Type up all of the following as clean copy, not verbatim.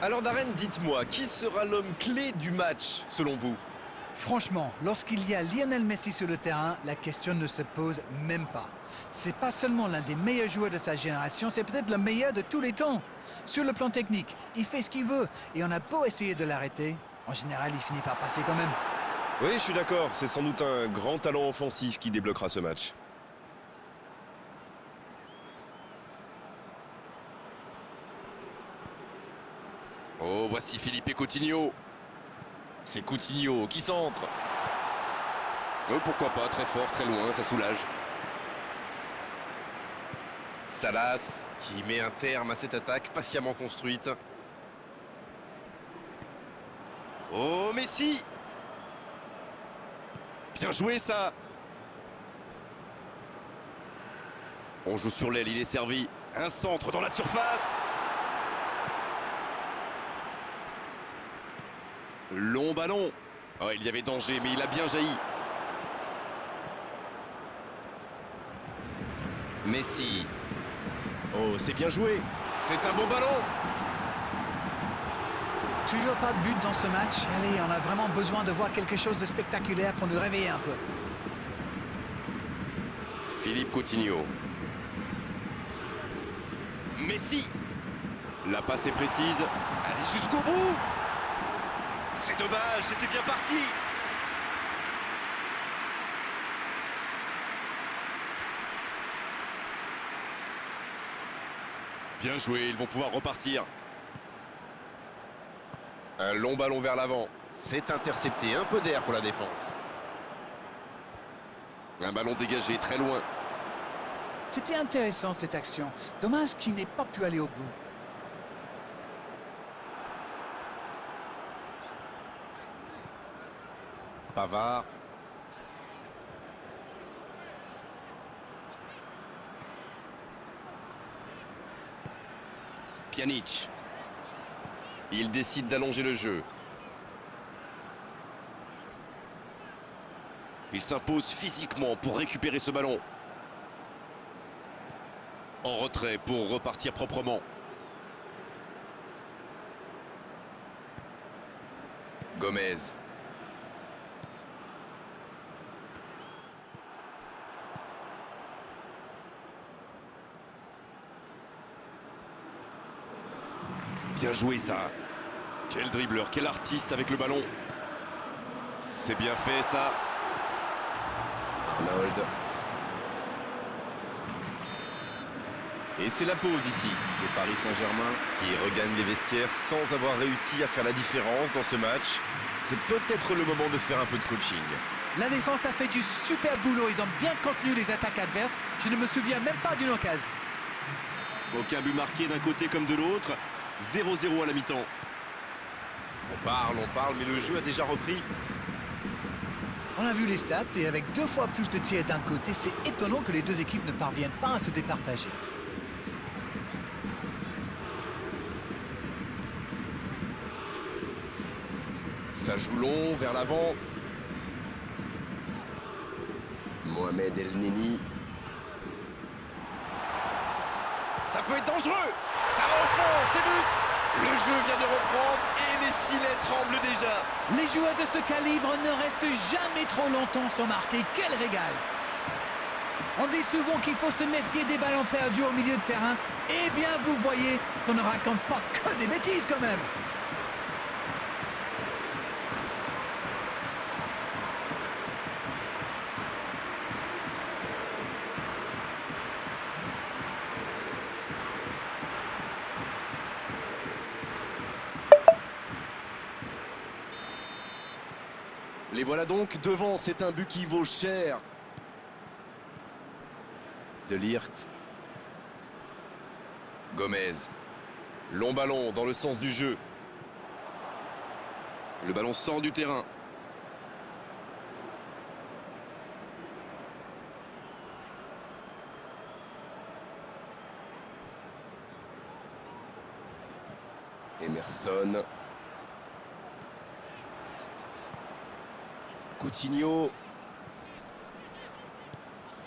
Alors Darren, dites-moi, qui sera l'homme clé du match, selon vous? Franchement, lorsqu'il y a Lionel Messi sur le terrain, la question ne se pose même pas. C'est pas seulement l'un des meilleurs joueurs de sa génération, c'est peut-être le meilleur de tous les temps. Sur le plan technique, il fait ce qu'il veut et on a beau essayer de l'arrêter, en général, il finit par passer quand même. Oui, je suis d'accord, c'est sans doute un grand talent offensif qui débloquera ce match. Oh, voici Philippe Coutinho. C'est Coutinho qui centre. Pourquoi pas, très fort, très loin, ça soulage. Salas qui met un terme à cette attaque patiemment construite. Oh, Messi! Bien joué ça! On joue sur l'aile, il est servi. Un centre dans la surface! Long ballon. Oh, il y avait danger, mais il a bien jailli. Messi. Oh, c'est bien joué. C'est un bon ballon. Toujours pas de but dans ce match. Allez, on a vraiment besoin de voir quelque chose de spectaculaire pour nous réveiller un peu. Philippe Coutinho. Messi. La passe est précise. Allez jusqu'au bout. C'est dommage, j'étais bien parti. Bien joué, ils vont pouvoir repartir. Un long ballon vers l'avant. C'est intercepté, un peu d'air pour la défense. Un ballon dégagé très loin. C'était intéressant cette action. Dommage qu'il n'ait pas pu aller au bout. Pavard. Pjanic. Il décide d'allonger le jeu. Il s'impose physiquement pour récupérer ce ballon. En retrait pour repartir proprement. Gomez. Bien joué ça. Quel dribbleur, quel artiste avec le ballon. C'est bien fait ça. Arnold. Et c'est la pause ici. Le Paris Saint-Germain qui regagne les vestiaires sans avoir réussi à faire la différence dans ce match. C'est peut-être le moment de faire un peu de coaching. La défense a fait du super boulot. Ils ont bien contenu les attaques adverses. Je ne me souviens même pas d'une occasion. Aucun but marqué d'un côté comme de l'autre. 0-0 à la mi-temps. On parle, mais le jeu a déjà repris. On a vu les stats et avec 2 fois plus de tirs d'un côté, c'est étonnant que les deux équipes ne parviennent pas à se départager. Ça joue long vers l'avant. Mohamed El Neni. Ça peut être dangereux. Ça va au fond, c'est but. Le jeu vient de reprendre et les filets tremblent déjà. Les joueurs de ce calibre ne restent jamais trop longtemps sans marquer. Quel régal! On dit souvent qu'il faut se méfier des ballons perdus au milieu de terrain. Eh bien, vous voyez qu'on ne raconte pas que des bêtises quand même. Les voilà donc devant, c'est un but qui vaut cher. De Ligt. Gomez. Long ballon dans le sens du jeu. Le ballon sort du terrain. Emerson. Coutinho.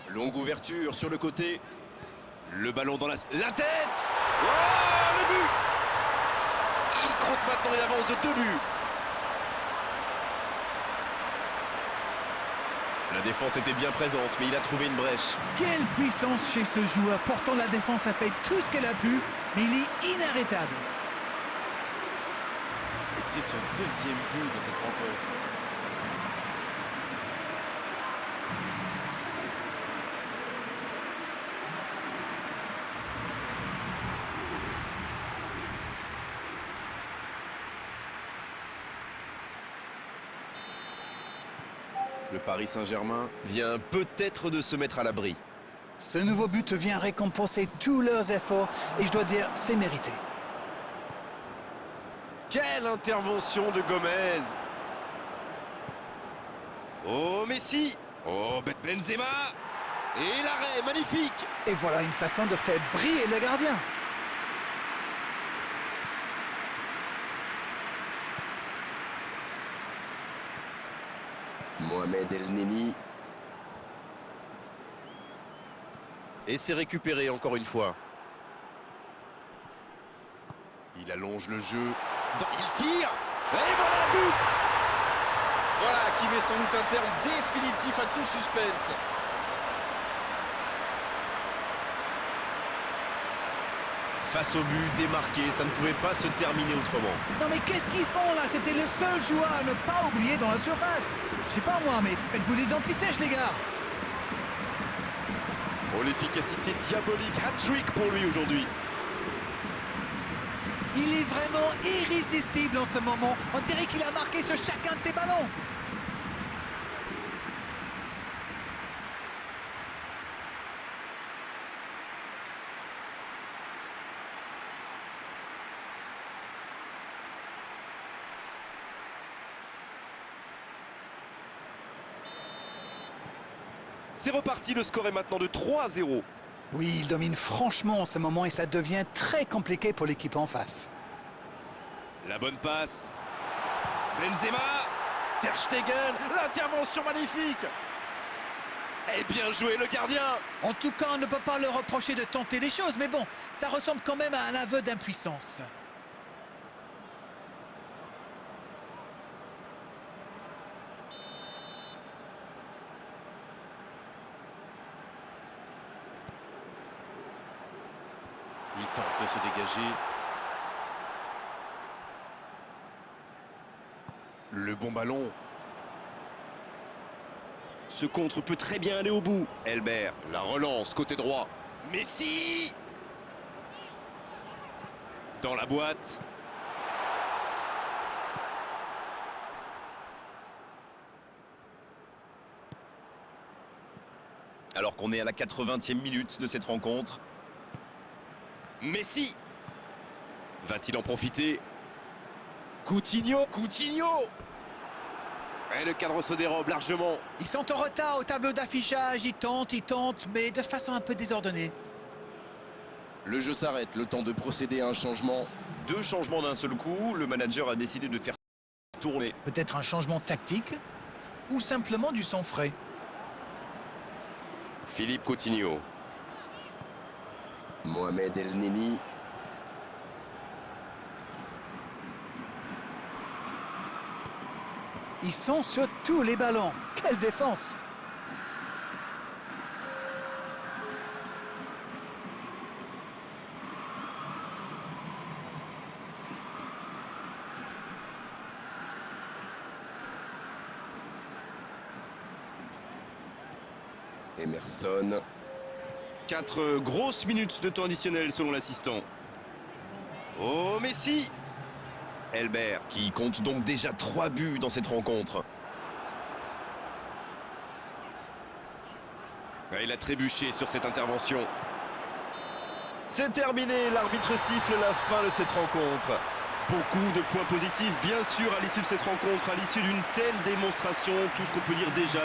Longue ouverture sur le côté. Le ballon dans la tête. Oh, le but! maintenant il avance de 2 buts. La défense était bien présente, mais il a trouvé une brèche. Quelle puissance chez ce joueur. Pourtant, la défense a fait tout ce qu'elle a pu, mais il est inarrêtable. Et c'est son 2e but de cette rencontre. Le Paris Saint-Germain vient peut-être de se mettre à l'abri. Ce nouveau but vient récompenser tous leurs efforts et je dois dire, c'est mérité. Quelle intervention de Gomez! Oh, Messi! Oh, Benzema! Et l'arrêt, magnifique! Et voilà une façon de faire briller le gardien. Mohamed El Neni. Et c'est récupéré encore une fois. Il allonge le jeu. Il tire. Et voilà le but! Voilà qui met sans doute un terme définitif à tout suspense. Face au but, démarqué, ça ne pouvait pas se terminer autrement. Non mais qu'est-ce qu'ils font là? C'était le seul joueur à ne pas oublier dans la surface. Je sais pas moi, mais faites-vous des anti-sèches les gars. Oh, l'efficacité diabolique, hat-trick pour lui aujourd'hui. Il est vraiment irrésistible en ce moment. On dirait qu'il a marqué sur chacun de ses ballons. C'est reparti, le score est maintenant de 3-0. Oui, il domine franchement en ce moment et ça devient très compliqué pour l'équipe en face. La bonne passe. Benzema. Ter Stegen. L'intervention magnifique. Et bien joué le gardien. En tout cas, on ne peut pas leur reprocher de tenter des choses, mais bon, ça ressemble quand même à un aveu d'impuissance. Il tente de se dégager. Le bon ballon. Ce contre peut très bien aller au bout. Elbert, la relance côté droit. Messi! Dans la boîte. Alors qu'on est à la 80e minute de cette rencontre. Messi! Va-t-il en profiter? Coutinho! Et le cadre se dérobe largement. Ils sont en retard au tableau d'affichage, ils tentent, mais de façon un peu désordonnée. Le jeu s'arrête, le temps de procéder à un changement. 2 changements d'un seul coup, le manager a décidé de faire tourner. Peut-être un changement tactique ou simplement du sang frais. Philippe Coutinho. Mohamed El Neni. Ils sont sur tous les ballons. Quelle défense! Emerson. 4 grosses minutes de temps additionnel selon l'assistant. Oh, Messi! Elbert, qui compte donc déjà 3 buts dans cette rencontre. Il a trébuché sur cette intervention. C'est terminé, l'arbitre siffle la fin de cette rencontre. Beaucoup de points positifs, bien sûr, à l'issue de cette rencontre, à l'issue d'une telle démonstration. Tout ce qu'on peut dire déjà,